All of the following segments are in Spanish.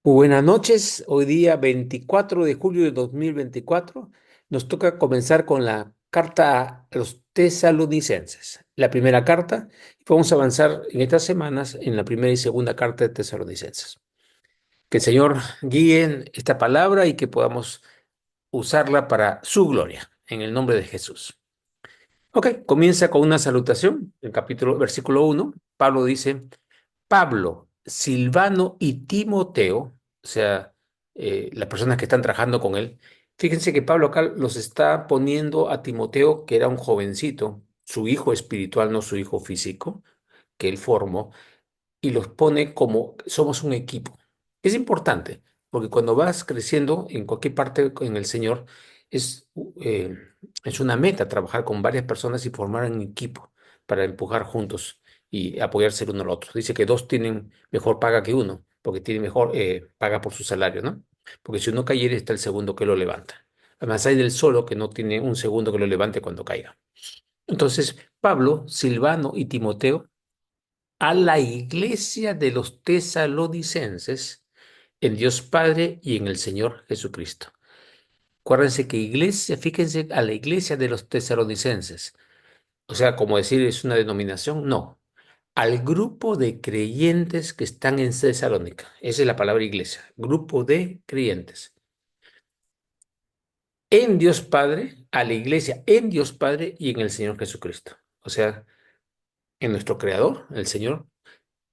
Muy buenas noches. Hoy día 24 de julio de 2024 nos toca comenzar con la carta a los tesalonicenses. La primera carta, y vamos a avanzar en estas semanas en la primera y segunda carta de tesalonicenses. Que el Señor guíe esta palabra y que podamos usarla para su gloria, en el nombre de Jesús. Ok, comienza con una salutación. El versículo 1, Pablo dice: Pablo, Silvano y Timoteo, o sea, las personas que están trabajando con él. Fíjense que Pablo acá los está poniendo a Timoteo, que era un jovencito, su hijo espiritual, no su hijo físico, que él formó, y los pone como somos un equipo. Es importante, porque cuando vas creciendo en cualquier parte en el Señor, es, eh, es una meta trabajar con varias personas y formar un equipo para empujar juntos y apoyarse el uno al otro. Dice que dos tienen mejor paga que uno, porque tiene mejor paga por su salario, ¿no? Porque si uno cayere, está el segundo que lo levanta. Además, hay del solo que no tiene un segundo que lo levante cuando caiga. Entonces, Pablo, Silvano y Timoteo a la iglesia de los tesalonicenses, en Dios Padre y en el Señor Jesucristo. Acuérdense que iglesia, fíjense, a la iglesia de los tesalonicenses, o sea, como decir, es una denominación, no, al grupo de creyentes que están en Tesalónica. Esa es la palabra iglesia, grupo de creyentes. En Dios Padre, a la iglesia en Dios Padre y en el Señor Jesucristo. O sea, en nuestro Creador, el Señor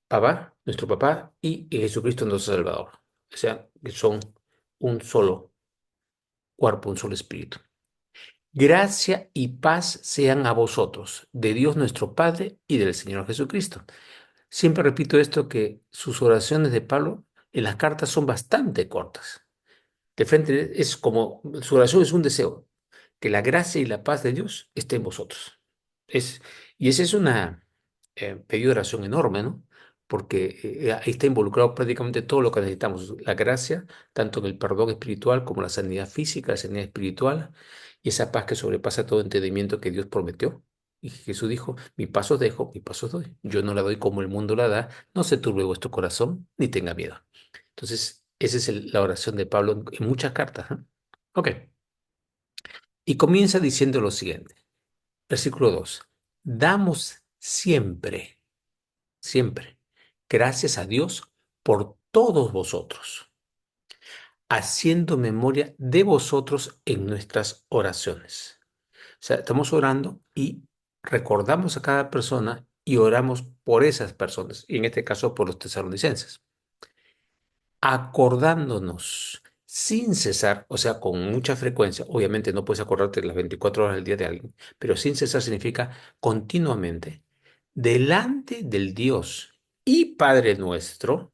Papá, nuestro papá, y Jesucristo nuestro Salvador. O sea, que son un solo cuerpo, un solo espíritu. Gracia y paz sean a vosotros, de Dios nuestro Padre y del Señor Jesucristo. Siempre repito esto, que sus oraciones de Pablo en las cartas son bastante cortas. De frente es como, su oración es un deseo, que la gracia y la paz de Dios esté en vosotros. Es, y esa es una pedido de oración enorme, ¿no? Porque ahí está involucrado prácticamente todo lo que necesitamos, la gracia, tanto en el perdón espiritual como la sanidad física, la sanidad espiritual, y esa paz que sobrepasa todo entendimiento que Dios prometió. Y Jesús dijo: mi paz os dejo, mi paz os doy. Yo no la doy como el mundo la da, no se turbe vuestro corazón, ni tenga miedo. Entonces, esa es la oración de Pablo en muchas cartas, ¿no? Ok, y comienza diciendo lo siguiente, versículo 2: damos siempre, gracias a Dios por todos vosotros, haciendo memoria de vosotros en nuestras oraciones. O sea, estamos orando y recordamos a cada persona y oramos por esas personas, y en este caso por los tesalonicenses, acordándonos sin cesar, o sea, con mucha frecuencia. Obviamente no puedes acordarte las 24 horas del día de alguien, pero sin cesar significa continuamente, delante del Dios y Padre nuestro.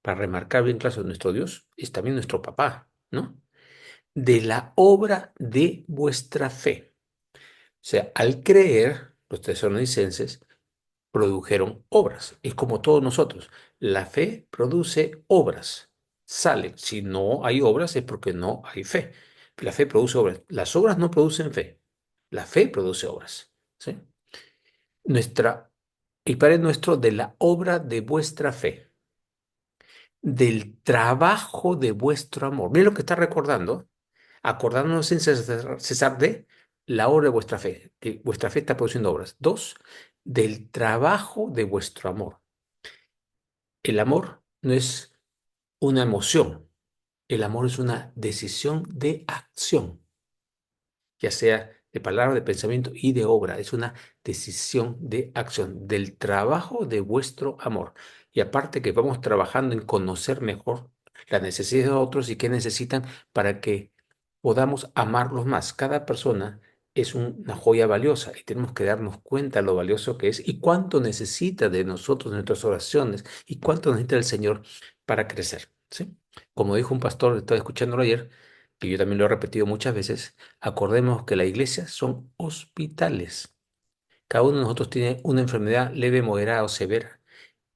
Para remarcar bien claro, nuestro Dios es también nuestro papá, ¿no? De la obra de vuestra fe. O sea, al creer, los tesalonicenses produjeron obras. Es como todos nosotros. La fe produce obras. Sale. Si no hay obras es porque no hay fe. La fe produce obras. Las obras no producen fe. La fe produce obras. ¿Sí? Nuestra, el Padre nuestro, de la obra de vuestra fe, del trabajo de vuestro amor. Miren lo que está recordando, acordándonos sin cesar de la obra de vuestra fe, que vuestra fe está produciendo obras. Dos, del trabajo de vuestro amor. El amor no es una emoción, el amor es una decisión de acción, ya sea de palabra, de pensamiento y de obra. Es una decisión de acción, del trabajo de vuestro amor. Y aparte que vamos trabajando en conocer mejor las necesidades de otros y qué necesitan para que podamos amarlos más. Cada persona es una joya valiosa y tenemos que darnos cuenta lo valioso que es y cuánto necesita de nosotros, de nuestras oraciones, y cuánto necesita el Señor para crecer, ¿sí? Como dijo un pastor, estaba escuchándolo ayer, que yo también lo he repetido muchas veces: acordemos que la iglesia son hospitales. Cada uno de nosotros tiene una enfermedad leve, moderada o severa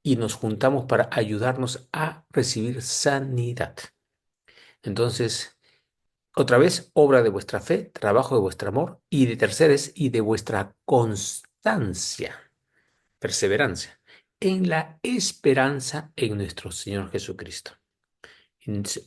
y nos juntamos para ayudarnos a recibir sanidad. Entonces, otra vez, obra de vuestra fe, trabajo de vuestro amor, y de tercera es, y de vuestra constancia, perseverancia, en la esperanza en nuestro Señor Jesucristo.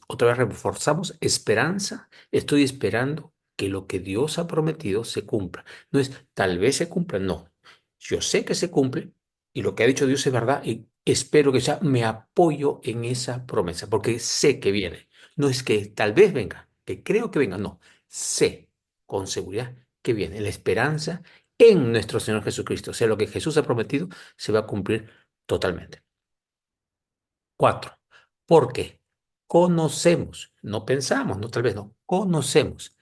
Otra vez reforzamos esperanza. Estoy esperando que lo que Dios ha prometido se cumpla. No es tal vez se cumpla, no. Yo sé que se cumple y lo que ha dicho Dios es verdad y espero que ya me apoyo en esa promesa porque sé que viene. No es que tal vez venga, que creo que venga, no. Sé con seguridad que viene. La esperanza en nuestro Señor Jesucristo. O sea, lo que Jesús ha prometido se va a cumplir totalmente. Cuatro, porque conocemos, no pensamos, no tal vez no, conocemos,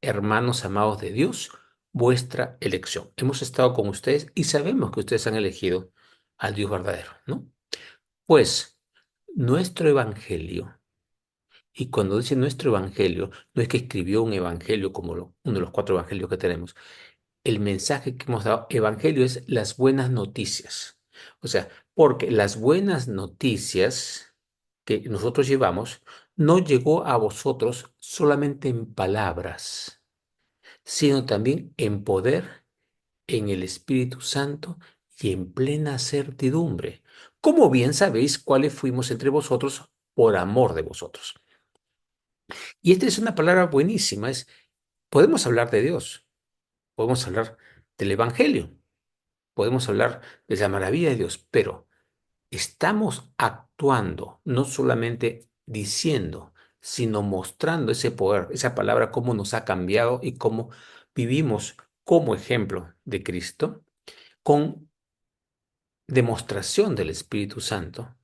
hermanos amados de Dios, vuestra elección. Hemos estado con ustedes y sabemos que ustedes han elegido al Dios verdadero, ¿no? Pues nuestro evangelio, y cuando dice nuestro evangelio, no es que escribió un evangelio como uno de los cuatro evangelios que tenemos. El mensaje que hemos dado, evangelio es las buenas noticias. O sea, porque las buenas noticias que nosotros llevamos no llegó a vosotros solamente en palabras, sino también en poder, en el Espíritu Santo y en plena certidumbre. Como bien sabéis cuáles fuimos entre vosotros por amor de vosotros. Y esta es una palabra buenísima, podemos hablar de Dios, podemos hablar del Evangelio, podemos hablar de la maravilla de Dios, pero estamos actuando, no solamente diciendo, sino mostrando ese poder, esa palabra, cómo nos ha cambiado y cómo vivimos como ejemplo de Cristo, con demostración del Espíritu Santo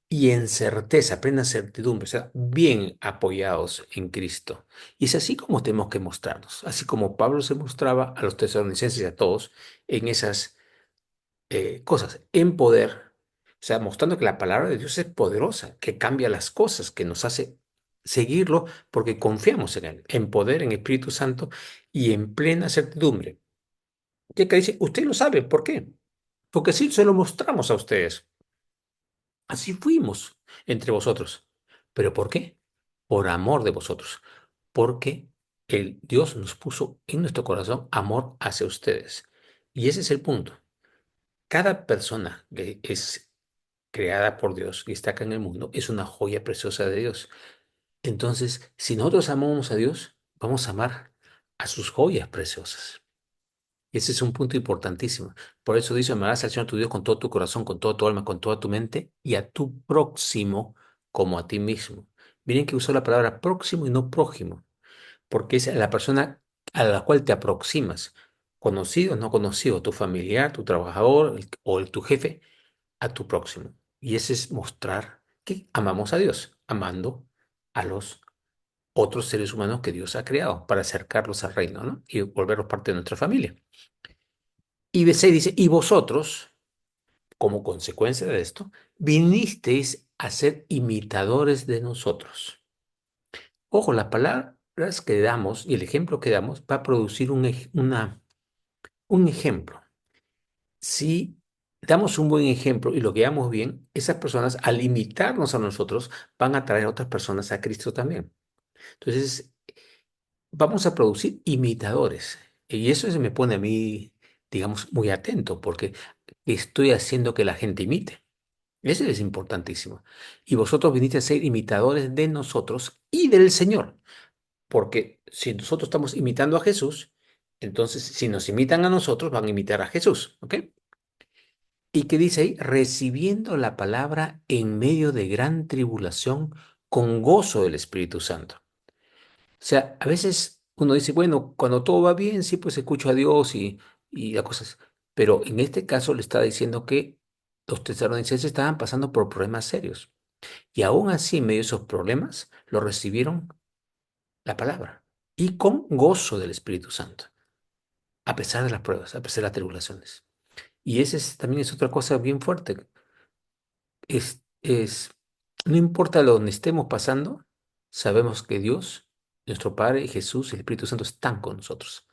y en certeza, plena certidumbre, o sea, bien apoyados en Cristo. Y es así como tenemos que mostrarnos, así como Pablo se mostraba a los tesalonicenses y a todos en esas cosas en poder, o sea, mostrando que la palabra de Dios es poderosa, que cambia las cosas, que nos hace seguirlo porque confiamos en Él, en poder, en Espíritu Santo y en plena certidumbre. Y que dice, usted lo sabe, ¿por qué? Porque sí se lo mostramos a ustedes. Así fuimos entre vosotros. ¿Pero por qué? Por amor de vosotros. Porque el Dios nos puso en nuestro corazón amor hacia ustedes. Y ese es el punto. Cada persona que es creada por Dios y está acá en el mundo es una joya preciosa de Dios. Entonces, si nosotros amamos a Dios, vamos a amar a sus joyas preciosas. Ese es un punto importantísimo. Por eso dice, amarás al Señor tu Dios con todo tu corazón, con toda tu alma, con toda tu mente y a tu próximo como a ti mismo. Miren que usó la palabra próximo y no prójimo, porque es la persona a la cual te aproximas, conocido o no conocido, tu familiar, tu trabajador tu jefe, a tu próximo. Y ese es mostrar que amamos a Dios, amando a los otros seres humanos que Dios ha creado para acercarlos al reino, ¿no? Y volverlos parte de nuestra familia. Y B6 dice, y vosotros, como consecuencia de esto, vinisteis a ser imitadores de nosotros. Ojo, las palabras que damos y el ejemplo que damos va a producir un ejemplo. Si damos un buen ejemplo y lo guiamos bien, esas personas, al imitarnos a nosotros, van a traer a otras personas a Cristo también. Entonces, vamos a producir imitadores. Y eso se me pone a mí, digamos, muy atento, porque estoy haciendo que la gente imite. Eso es importantísimo. Y vosotros viniste a ser imitadores de nosotros y del Señor. Porque si nosotros estamos imitando a Jesús, entonces si nos imitan a nosotros, van a imitar a Jesús. ¿Ok? ¿Y qué dice ahí? Recibiendo la palabra en medio de gran tribulación con gozo del Espíritu Santo. O sea, a veces uno dice, bueno, cuando todo va bien, sí, pues escucho a Dios y las cosas. Pero en este caso le está diciendo que los tesalonicenses estaban pasando por problemas serios. Y aún así, en medio de esos problemas, lo recibieron la palabra. Y con gozo del Espíritu Santo, a pesar de las pruebas, a pesar de las tribulaciones. Y también es otra cosa bien fuerte. No importa lo donde estemos pasando, sabemos que Dios, nuestro Padre y Jesús y el Espíritu Santo están con nosotros.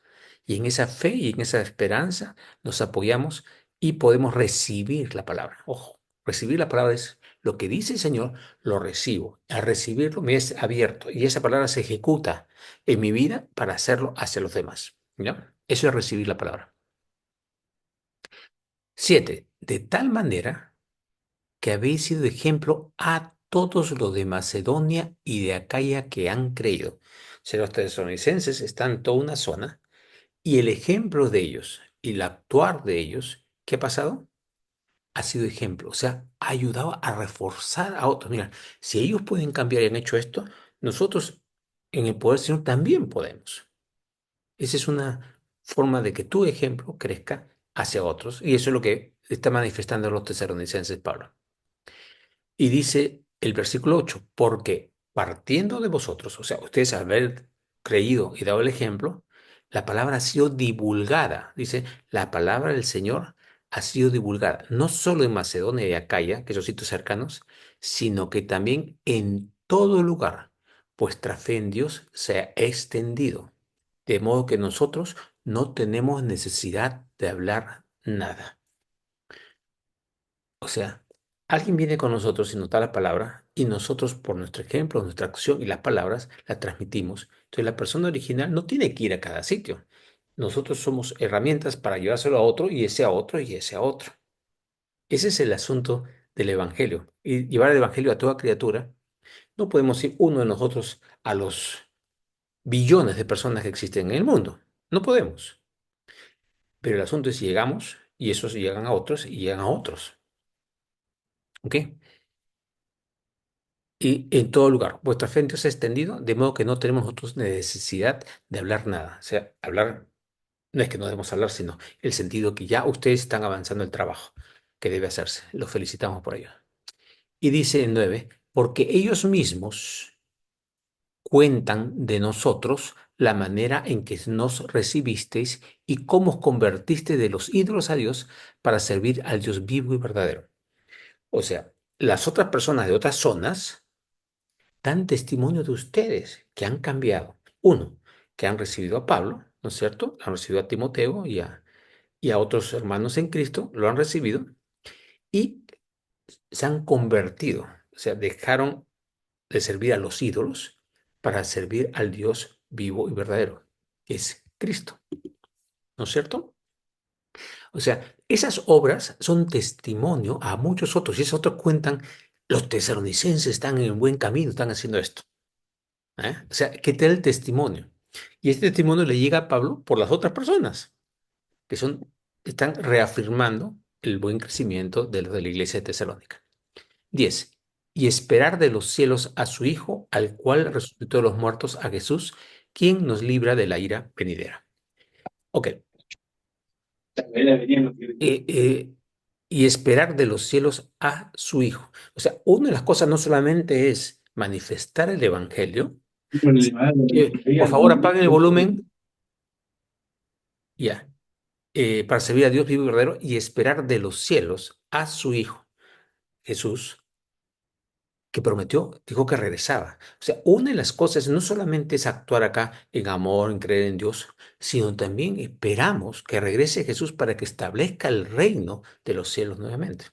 Y en esa fe y en esa esperanza nos apoyamos y podemos recibir la palabra. Ojo, recibir la palabra es lo que dice el Señor, lo recibo. Al recibirlo me es abierto y esa palabra se ejecuta en mi vida para hacerlo hacia los demás. ¿Ya? Eso es recibir la palabra. 7. De tal manera que habéis sido ejemplo a todos los de Macedonia y de Acaya que han creído. O sea, los tesalonicenses están en toda una zona y el ejemplo de ellos y el actuar de ellos, ¿qué ha pasado? Ha sido ejemplo, o sea, ha ayudado a reforzar a otros. Mira, si ellos pueden cambiar y han hecho esto, nosotros en el poder del Señor también podemos. Esa es una forma de que tu ejemplo crezca hacia otros y eso es lo que está manifestando los tesalonicenses Pablo. Y dice el versículo 8 porque partiendo de vosotros, o sea, ustedes al haber creído y dado el ejemplo, la palabra ha sido divulgada. Dice, la palabra del Señor ha sido divulgada, no solo en Macedonia y Acaya, que son sitios cercanos, sino que también en todo lugar vuestra fe en Dios se ha extendido, de modo que nosotros no tenemos necesidad de hablar nada. O sea, alguien viene con nosotros y nos da la palabra y nosotros por nuestro ejemplo, nuestra acción y las palabras la transmitimos. Entonces la persona original no tiene que ir a cada sitio. Nosotros somos herramientas para llevárselo a otro y ese a otro y ese a otro. Ese es el asunto del Evangelio. Y llevar el Evangelio a toda criatura, no podemos ir uno de nosotros a los billones de personas que existen en el mundo. No podemos. Pero el asunto es si llegamos y esos llegan a otros y llegan a otros. ¿Ok? Y en todo lugar, vuestra fe en Dios se ha extendido, de modo que no tenemos nosotros necesidad de hablar nada. O sea, hablar no es que no debemos hablar, sino el sentido que ya ustedes están avanzando el trabajo que debe hacerse. Los felicitamos por ello. Y dice en 9, porque ellos mismos cuentan de nosotros la manera en que nos recibisteis y cómo os convertiste de los ídolos a Dios para servir al Dios vivo y verdadero. O sea, las otras personas de otras zonas dan testimonio de ustedes que han cambiado. Uno, que han recibido a Pablo, ¿no es cierto? Han recibido a Timoteo y a otros hermanos en Cristo, lo han recibido y se han convertido. O sea, dejaron de servir a los ídolos para servir al Dios vivo y verdadero, que es Cristo, ¿no es cierto? O sea, esas obras son testimonio a muchos otros y esos otros cuentan, los tesalonicenses están en el buen camino, están haciendo esto. O sea, que te da el testimonio. Y este testimonio le llega a Pablo por las otras personas, que están reafirmando el buen crecimiento de la iglesia de Tesalónica. 10. Y esperar de los cielos a su Hijo, al cual resucitó de los muertos, a Jesús, quien nos libra de la ira venidera. Ok. Y esperar de los cielos a su Hijo. O sea, una de las cosas no solamente es manifestar el Evangelio. Por favor, apaguen el volumen. Ya. Para servir a Dios vivo y verdadero y esperar de los cielos a su Hijo, Jesús, que prometió, dijo que regresaba. O sea, una de las cosas no solamente es actuar acá en amor, en creer en Dios, sino también esperamos que regrese Jesús para que establezca el reino de los cielos nuevamente.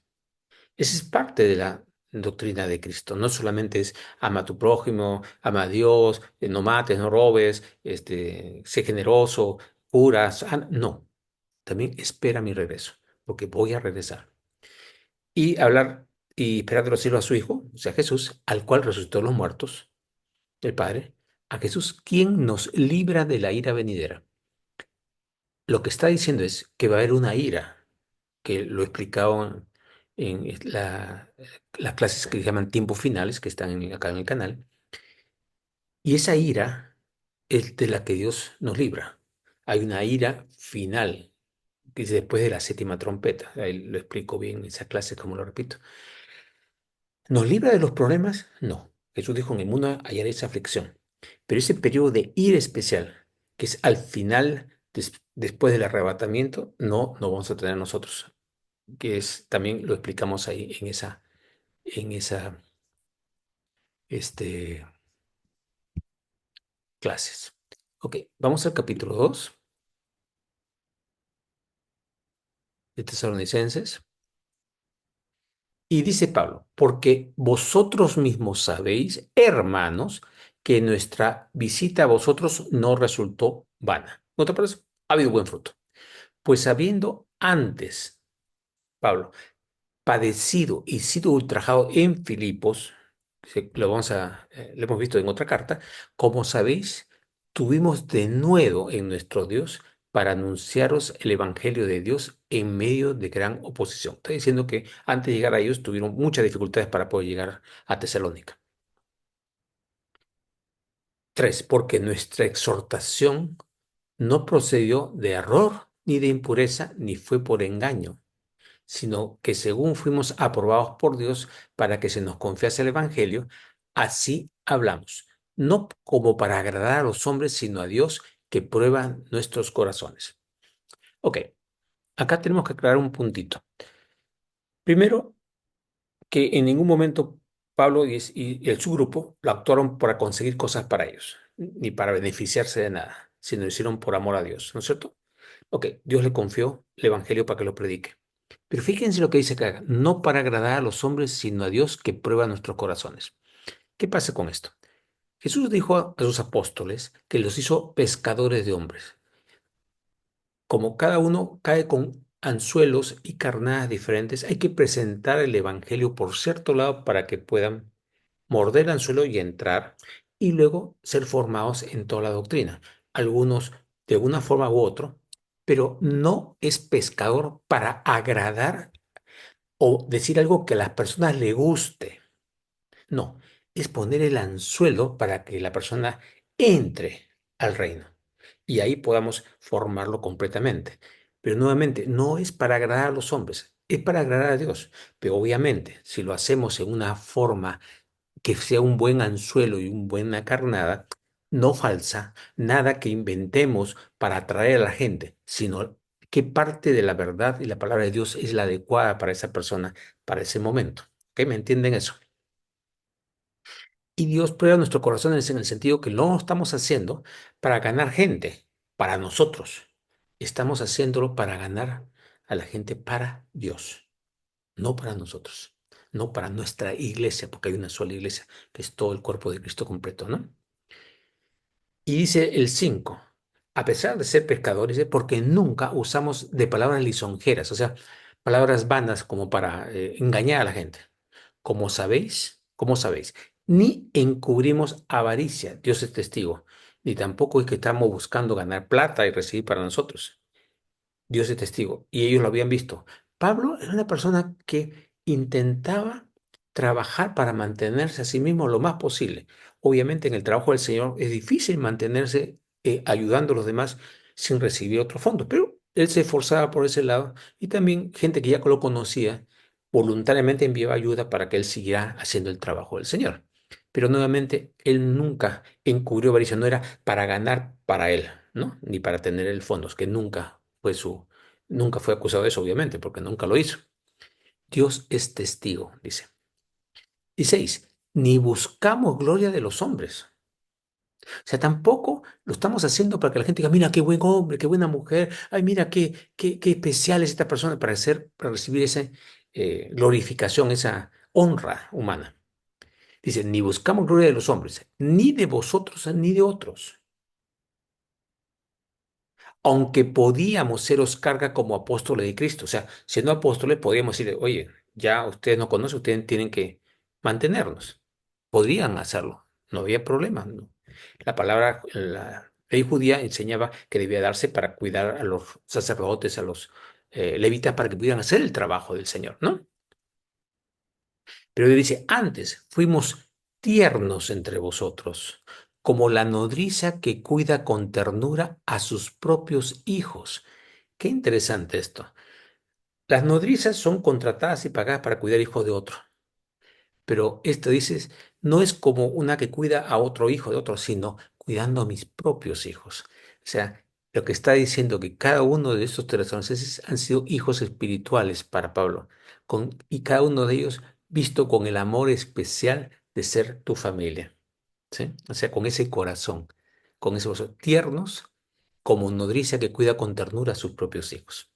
Esa es parte de la doctrina de Cristo. No solamente es ama a tu prójimo, ama a Dios, no mates, no robes, sé generoso, curas. No, también espera mi regreso, porque voy a regresar. Y hablar y esperar de los cielos a su Hijo, o sea, Jesús, al cual resucitó de los muertos, el Padre, a Jesús, quien nos libra de la ira venidera. Lo que está diciendo es que va a haber una ira, que lo he explicado en las clases que se llaman tiempos finales, que están acá en el canal, y esa ira es de la que Dios nos libra. Hay una ira final, que es después de la séptima trompeta. Ahí lo explico bien en esa clase, como lo repito. ¿Nos libra de los problemas? No. Jesús dijo, en el mundo hallaréis aflicción. Pero ese periodo de ira especial, que es al final, después del arrebatamiento, no vamos a tener nosotros. Que es, también lo explicamos ahí en esa este, clases. Ok, vamos al capítulo 2 de Tesalonicenses. Y dice Pablo, porque vosotros mismos sabéis, hermanos, que nuestra visita a vosotros no resultó vana. ¿No te parece? Ha habido buen fruto. Pues habiendo antes, Pablo, padecido y sido ultrajado en Filipos, lo hemos visto en otra carta, como sabéis, tuvimos de nuevo en nuestro Dios para anunciaros el Evangelio de Dios en medio de gran oposición. Está diciendo que antes de llegar a ellos tuvieron muchas dificultades para poder llegar a Tesalónica. 3, porque nuestra exhortación no procedió de error ni de impureza, ni fue por engaño, sino que según fuimos aprobados por Dios para que se nos confiase el Evangelio, así hablamos, no como para agradar a los hombres, sino a Dios que prueba nuestros corazones. Ok, acá tenemos que aclarar un puntito. Primero, que en ningún momento Pablo y su grupo lo actuaron para conseguir cosas para ellos, ni para beneficiarse de nada, sino lo hicieron por amor a Dios, ¿no es cierto? Ok, Dios le confió el Evangelio para que lo predique. Pero fíjense lo que dice acá, no para agradar a los hombres, sino a Dios que prueba nuestros corazones. ¿Qué pasa con esto? Jesús dijo a sus apóstoles que los hizo pescadores de hombres. Como cada uno cae con anzuelos y carnadas diferentes, hay que presentar el Evangelio por cierto lado para que puedan morder el anzuelo y entrar, y luego ser formados en toda la doctrina. Algunos de una forma u otra, pero no es pescador para agradar o decir algo que a las personas le guste. No, es poner el anzuelo para que la persona entre al reino y ahí podamos formarlo completamente. Pero nuevamente, no es para agradar a los hombres, es para agradar a Dios. Pero obviamente, si lo hacemos en una forma que sea un buen anzuelo y una buena carnada, no falsa, nada que inventemos para atraer a la gente, sino qué parte de la verdad y la palabra de Dios es la adecuada para esa persona, para ese momento. ¿Ok? ¿Me entienden eso? Y Dios prueba nuestros corazones en el sentido que no lo estamos haciendo para ganar gente, para nosotros. Estamos haciéndolo para ganar a la gente para Dios, no para nosotros, no para nuestra iglesia, porque hay una sola iglesia, que es todo el cuerpo de Cristo completo, ¿no? Y dice el 5, a pesar de ser pescadores, dice, porque nunca usamos de palabras lisonjeras, o sea, palabras vanas como para engañar a la gente. Como sabéis, ni encubrimos avaricia, Dios es testigo, ni tampoco es que estamos buscando ganar plata y recibir para nosotros. Dios es testigo, y ellos lo habían visto. Pablo era una persona que intentaba trabajar para mantenerse a sí mismo lo más posible. Obviamente en el trabajo del Señor es difícil mantenerse ayudando a los demás sin recibir otros fondos, pero él se esforzaba por ese lado y también gente que ya lo conocía voluntariamente enviaba ayuda para que él siguiera haciendo el trabajo del Señor. Pero nuevamente, él nunca encubrió avaricia, no era para ganar para él, ¿no? Ni para tener el fondos, que nunca fue acusado de eso, obviamente, porque nunca lo hizo. Dios es testigo, dice. Y 6, ni buscamos gloria de los hombres. O sea, tampoco lo estamos haciendo para que la gente diga, mira qué buen hombre, qué buena mujer, ay, mira qué especial es esta persona para recibir esa glorificación, esa honra humana. Dice, ni buscamos gloria de los hombres, ni de vosotros, ni de otros. Aunque podíamos seros carga como apóstoles de Cristo. O sea, siendo apóstoles podíamos decirle, oye, ya ustedes no conocen, ustedes tienen que mantenernos. Podrían hacerlo, no había problema, ¿no? La ley judía enseñaba que debía darse para cuidar a los sacerdotes, a los levitas, para que pudieran hacer el trabajo del Señor, ¿no? Pero él dice, antes fuimos tiernos entre vosotros, como la nodriza que cuida con ternura a sus propios hijos. Qué interesante esto. Las nodrizas son contratadas y pagadas para cuidar hijos de otro, pero esto dices, no es como una que cuida a otro hijo de otro, sino cuidando a mis propios hijos. O sea, lo que está diciendo que cada uno de estos tesalonicenses han sido hijos espirituales para Pablo, y cada uno de ellos visto con el amor especial de ser tu familia, ¿sí? O sea, con ese corazón tiernos, como nodriza que cuida con ternura a sus propios hijos.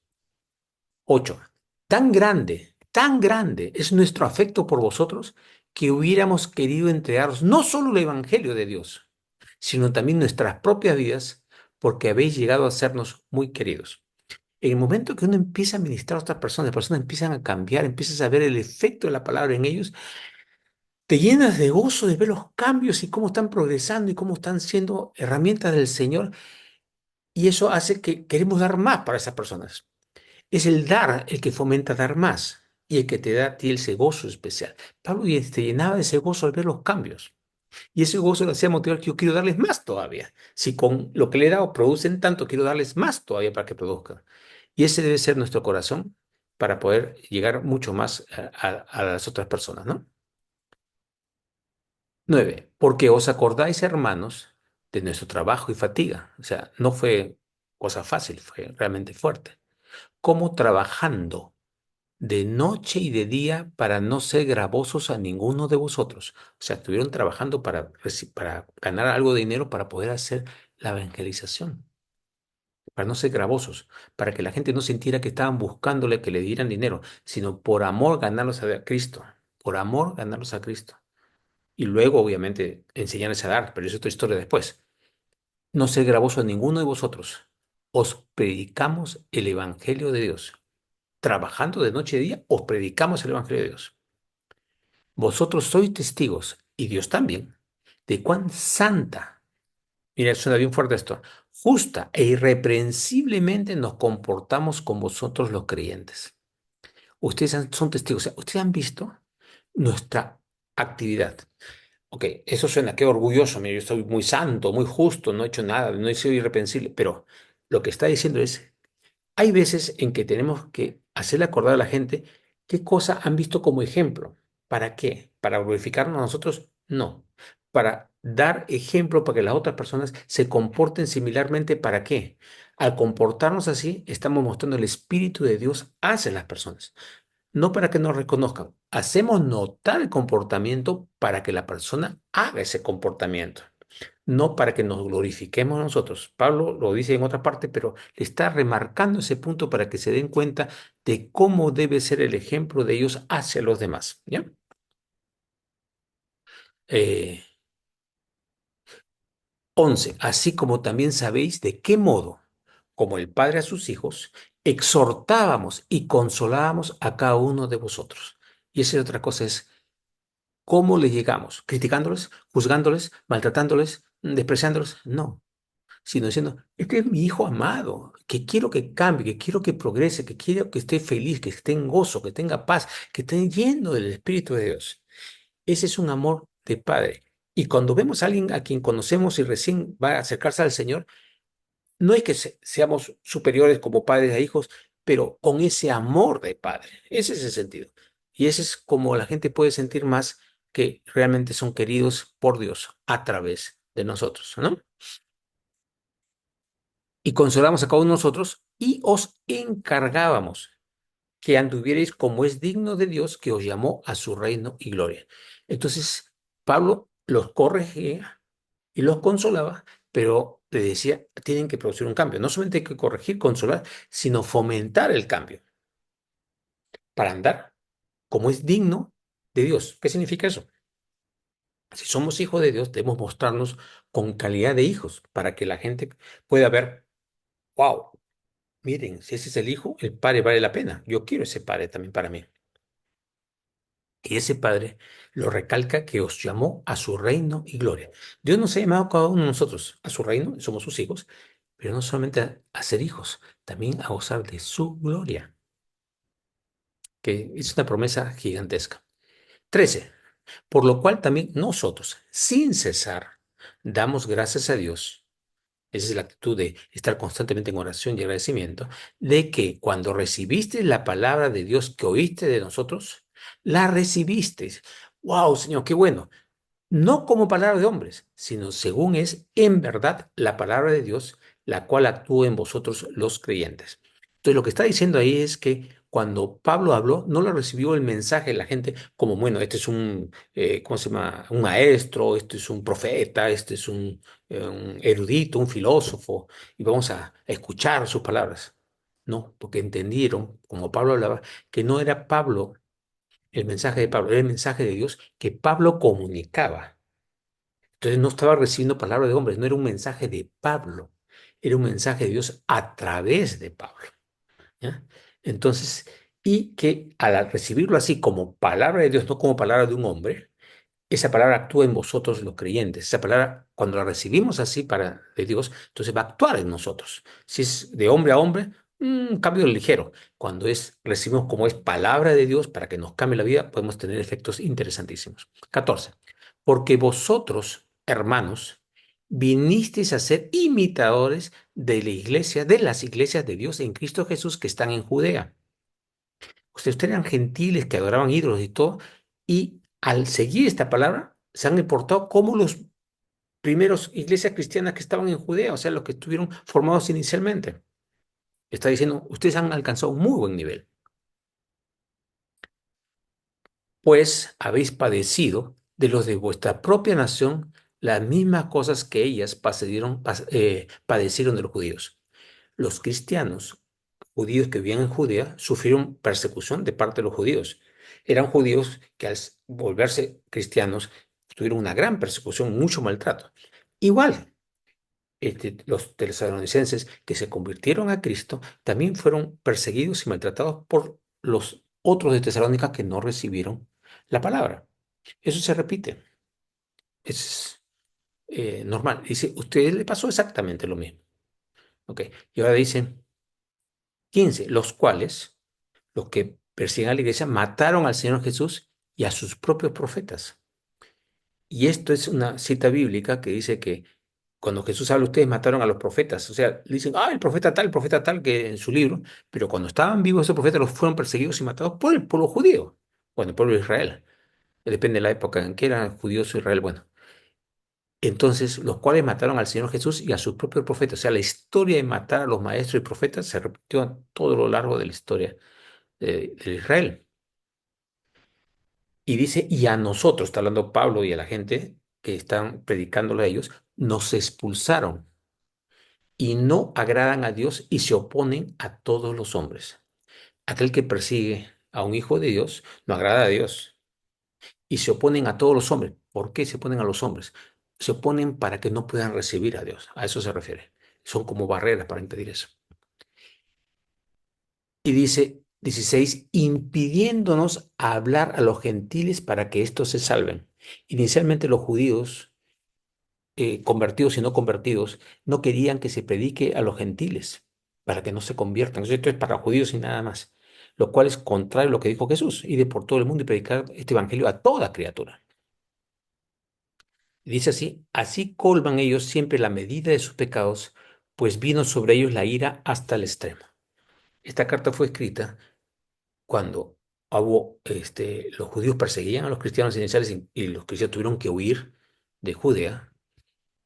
8. Tan grande es nuestro afecto por vosotros que hubiéramos querido entregaros no solo el Evangelio de Dios, sino también nuestras propias vidas, porque habéis llegado a sernos muy queridos. En el momento que uno empieza a ministrar a otras personas, las personas empiezan a cambiar, empiezas a ver el efecto de la palabra en ellos, Te llenas de gozo de ver los cambios y cómo están progresando y cómo están siendo herramientas del Señor. Y eso hace que queremos dar más para esas personas. Es el dar el que fomenta dar más y el que te da a ti ese gozo especial. Pablo te llenaba de ese gozo al ver los cambios. Y ese gozo le hacía motivar que yo quiero darles más todavía. Si con lo que le he dado producen tanto, quiero darles más todavía para que produzcan. Y ese debe ser nuestro corazón para poder llegar mucho más a las otras personas, ¿no? 9. Porque os acordáis, hermanos, de nuestro trabajo y fatiga. O sea, no fue cosa fácil, fue realmente fuerte. Como trabajando de noche y de día para no ser gravosos a ninguno de vosotros. O sea, estuvieron trabajando para ganar algo de dinero para poder hacer la evangelización, para no ser gravosos, para que la gente no sintiera que estaban buscándole que le dieran dinero, sino por amor ganarlos a Cristo, por amor ganarlos a Cristo. Y luego, obviamente, enseñarles a dar, pero eso es otra historia después. No ser gravoso a ninguno de vosotros. Os predicamos el Evangelio de Dios. Trabajando de noche y de día, os predicamos el Evangelio de Dios. Vosotros sois testigos, y Dios también, de cuán santa, mira, suena bien fuerte esto, justa e irreprensiblemente nos comportamos con vosotros los creyentes. Ustedes son testigos, o sea, ustedes han visto nuestra actividad. Ok, eso suena, qué orgulloso, mira, yo soy muy santo, muy justo, no he hecho nada, no he sido irreprensible, pero lo que está diciendo es, hay veces en que tenemos que hacerle acordar a la gente qué cosa han visto como ejemplo. ¿Para qué? ¿Para glorificarnos a nosotros? No. Para dar ejemplo para que las otras personas se comporten similarmente. ¿Para qué? Al comportarnos así, estamos mostrando el Espíritu de Dios hacia las personas. No para que nos reconozcan. Hacemos notar el comportamiento para que la persona haga ese comportamiento, no para que nos glorifiquemos nosotros. Pablo lo dice en otra parte, pero le está remarcando ese punto para que se den cuenta de cómo debe ser el ejemplo de ellos hacia los demás. ¿Ya? Eh, 11. Así como también sabéis de qué modo, como el Padre a sus hijos, exhortábamos y consolábamos a cada uno de vosotros. Y esa es otra cosa, es cómo le llegamos, criticándoles, juzgándoles, maltratándoles, despreciándoles. No, sino diciendo, este es mi hijo amado, que quiero que cambie, que quiero que progrese, que quiero que esté feliz, que esté en gozo, que tenga paz, que esté lleno del Espíritu de Dios. Ese es un amor de padre. Y cuando vemos a alguien a quien conocemos y recién va a acercarse al Señor, no es que seamos superiores como padres a hijos, pero con ese amor de padre. Ese es el sentido. Y ese es como la gente puede sentir más que realmente son queridos por Dios a través de nosotros, ¿no? Y consolamos a cada uno de nosotros y os encargábamos que anduvierais como es digno de Dios que os llamó a su reino y gloria. Entonces, Pablo los corregía y los consolaba, pero le decía, tienen que producir un cambio. No solamente hay que corregir, consolar, sino fomentar el cambio para andar como es digno de Dios. ¿Qué significa eso? Si somos hijos de Dios, debemos mostrarnos con calidad de hijos para que la gente pueda ver, wow. Miren, si ese es el hijo, el padre vale la pena. Yo quiero ese padre también para mí. Y ese padre lo recalca que os llamó a su reino y gloria. Dios nos ha llamado a cada uno de nosotros a su reino, somos sus hijos, pero no solamente a ser hijos, también a gozar de su gloria, que es una promesa gigantesca. 13. Por lo cual también nosotros, sin cesar, damos gracias a Dios. Esa es la actitud de estar constantemente en oración y agradecimiento, de que cuando recibiste la palabra de Dios que oíste de nosotros, la recibiste. ¡Wow, Señor, qué bueno! No como palabra de hombres, sino según es en verdad la palabra de Dios, la cual actúa en vosotros los creyentes. Entonces, lo que está diciendo ahí es que cuando Pablo habló, no lo recibió el mensaje de la gente como, bueno, este es ¿cómo se llama? Un maestro, este es un profeta, este es un erudito, un filósofo, y vamos a escuchar sus palabras. No, porque entendieron, como Pablo hablaba, que no era Pablo el mensaje de Pablo, era el mensaje de Dios que Pablo comunicaba. Entonces no estaba recibiendo palabra de hombres, no era un mensaje de Pablo, era un mensaje de Dios a través de Pablo. ¿Ya? Entonces, y que al recibirlo así como palabra de Dios, no como palabra de un hombre, esa palabra actúa en vosotros los creyentes. Esa palabra, cuando la recibimos así para de Dios, entonces va a actuar en nosotros. Si es de hombre a hombre, un cambio ligero. Cuando recibimos como es palabra de Dios para que nos cambie la vida, podemos tener efectos interesantísimos. 14. Porque vosotros, hermanos, vinisteis a ser imitadores de la iglesia, de las iglesias de Dios en Cristo Jesús que están en Judea. Ustedes eran gentiles que adoraban ídolos y todo, y al seguir esta palabra, se han importado como los primeros iglesias cristianas que estaban en Judea, o sea, los que estuvieron formados inicialmente. Está diciendo, ustedes han alcanzado un muy buen nivel, pues habéis padecido de los de vuestra propia nación las mismas cosas que ellas padecieron de los judíos. Los cristianos judíos que vivían en Judea sufrieron persecución de parte de los judíos. Eran judíos que al volverse cristianos tuvieron una gran persecución, mucho maltrato. Igual, los tesalonicenses que se convirtieron a Cristo también fueron perseguidos y maltratados por los otros de Tesalónica que no recibieron la palabra. Eso se repite, es normal. Dice, a ustedes le pasó exactamente lo mismo. ¿Ok? Y ahora dice 15, los cuales los que persiguen a la iglesia mataron al Señor Jesús y a sus propios profetas. Y esto es una cita bíblica que dice que cuando Jesús habla, ustedes mataron a los profetas. O sea, le dicen, el profeta tal, que en su libro, pero cuando estaban vivos esos profetas los fueron perseguidos y matados por el pueblo judío. Bueno, el pueblo de Israel. Depende de la época en que eran judíos o Israel. Bueno, entonces los cuales mataron al Señor Jesús y a sus propios profetas. O sea, la historia de matar a los maestros y profetas se repitió a todo lo largo de la historia de Israel. Y dice, y a nosotros, está hablando Pablo y a la gente que están predicándole a ellos, nos expulsaron y no agradan a Dios y se oponen a todos los hombres. Aquel que persigue a un hijo de Dios no agrada a Dios y se oponen a todos los hombres. ¿Por qué se oponen a los hombres? Se oponen para que no puedan recibir a Dios. A eso se refiere. Son como barreras para impedir eso. Y dice 16, impidiéndonos hablar a los gentiles para que éstos se salven. Inicialmente los judíos convertidos y no convertidos, no querían que se predique a los gentiles para que no se conviertan. Esto es para judíos y nada más, lo cual es contrario a lo que dijo Jesús, ir por todo el mundo y predicar este evangelio a toda criatura. Dice así, así colman ellos siempre la medida de sus pecados, pues vino sobre ellos la ira hasta el extremo. Esta carta fue escrita cuando los judíos perseguían a los cristianos iniciales y los cristianos tuvieron que huir de Judea.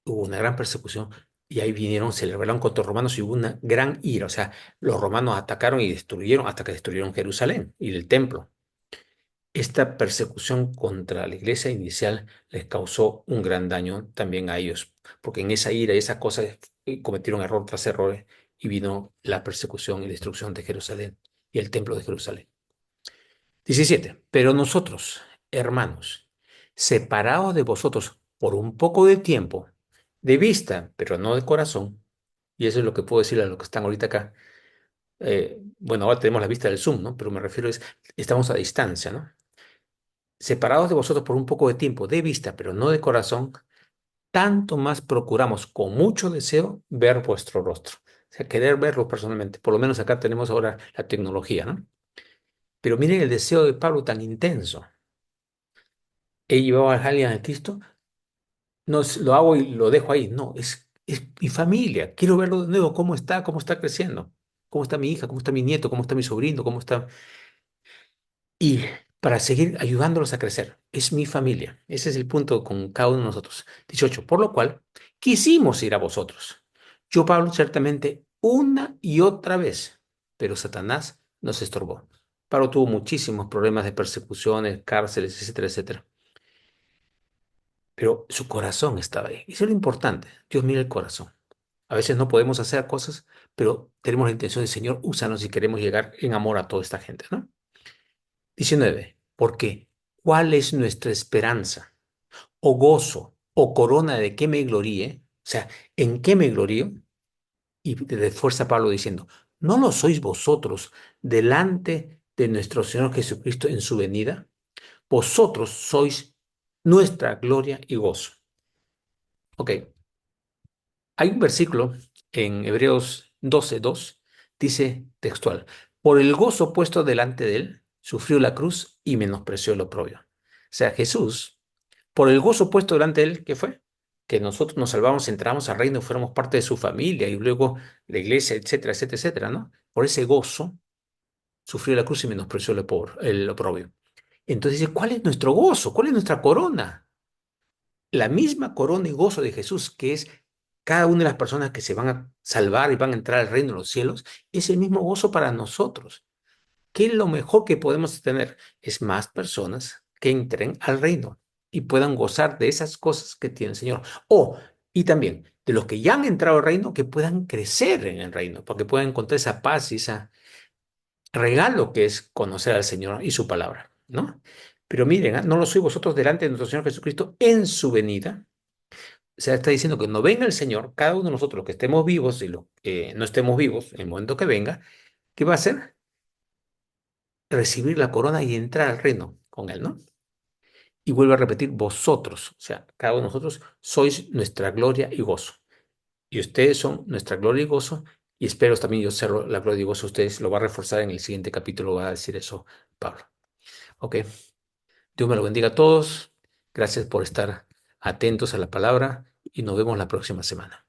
Hubo una gran persecución y ahí vinieron, se rebelaron contra los romanos y hubo una gran ira. O sea, los romanos atacaron y destruyeron hasta que destruyeron Jerusalén y el templo. Esta persecución contra la iglesia inicial les causó un gran daño también a ellos, porque en esa ira y esas cosas cometieron error tras error y vino la persecución y destrucción de Jerusalén y el templo de Jerusalén. 17. Pero nosotros, hermanos, separados de vosotros por un poco de tiempo, de vista, pero no de corazón, y eso es lo que puedo decirle a los que están ahorita acá. Bueno, ahora tenemos la vista del Zoom, ¿no? Pero me refiero estamos a distancia, ¿no? Separados de vosotros por un poco de tiempo, de vista, pero no de corazón, tanto más procuramos con mucho deseo ver vuestro rostro. O sea, querer verlo personalmente. Por lo menos acá tenemos ahora la tecnología, ¿no? Pero miren el deseo de Pablo tan intenso. He llevado a alguien a Cristo, no lo hago y lo dejo ahí. No, es mi familia. Quiero verlo de nuevo, cómo está creciendo, cómo está mi hija, cómo está mi nieto, cómo está mi sobrino, cómo está. Y para seguir ayudándolos a crecer. Es mi familia. Ese es el punto con cada uno de nosotros. 18. Por lo cual, quisimos ir a vosotros. Yo, Pablo, ciertamente una y otra vez, pero Satanás nos estorbó. Pablo tuvo muchísimos problemas de persecuciones, cárceles, etcétera, etcétera. Pero su corazón estaba ahí. Eso es lo importante. Dios mira el corazón. A veces no podemos hacer cosas, pero tenemos la intención de, Señor, úsanos y queremos llegar en amor a toda esta gente, ¿no? 19. ¿Por qué? ¿Cuál es nuestra esperanza? ¿O gozo? ¿O corona de qué me gloríe? O sea, ¿en qué me glorío? Y refuerza Pablo diciendo, ¿no lo sois vosotros delante de nuestro Señor Jesucristo en su venida? Vosotros sois nuestra gloria y gozo. Ok, hay un versículo en Hebreos 12:2, dice textual, por el gozo puesto delante de él, sufrió la cruz y menospreció el oprobio. O sea, Jesús, por el gozo puesto delante de él, ¿qué fue? Que nosotros nos salvamos, entramos al reino, fuéramos parte de su familia y luego la iglesia, etcétera, etcétera, etcétera, ¿no? Por ese gozo, sufrió la cruz y menospreció el oprobio. Entonces dice, ¿cuál es nuestro gozo? ¿Cuál es nuestra corona? La misma corona y gozo de Jesús, que es cada una de las personas que se van a salvar y van a entrar al reino de los cielos, es el mismo gozo para nosotros. ¿Qué es lo mejor que podemos tener? Es más personas que entren al reino y puedan gozar de esas cosas que tiene el Señor. Y también de los que ya han entrado al reino, que puedan crecer en el reino, porque puedan encontrar esa paz y ese regalo que es conocer al Señor y su palabra, ¿no? Pero miren, no lo sois vosotros delante de nuestro Señor Jesucristo en su venida. O sea, está diciendo que no venga el Señor, cada uno de nosotros, los que estemos vivos y los que no estemos vivos, en el momento que venga, ¿qué va a hacer? Recibir la corona y entrar al reino con Él, ¿no? Y vuelve a repetir, vosotros, o sea, cada uno de nosotros sois nuestra gloria y gozo. Y ustedes son nuestra gloria y gozo. Y espero también yo ser la gloria y gozo a ustedes. Lo va a reforzar en el siguiente capítulo, va a decir eso Pablo. Ok, Dios me lo bendiga a todos. Gracias por estar atentos a la palabra y nos vemos la próxima semana.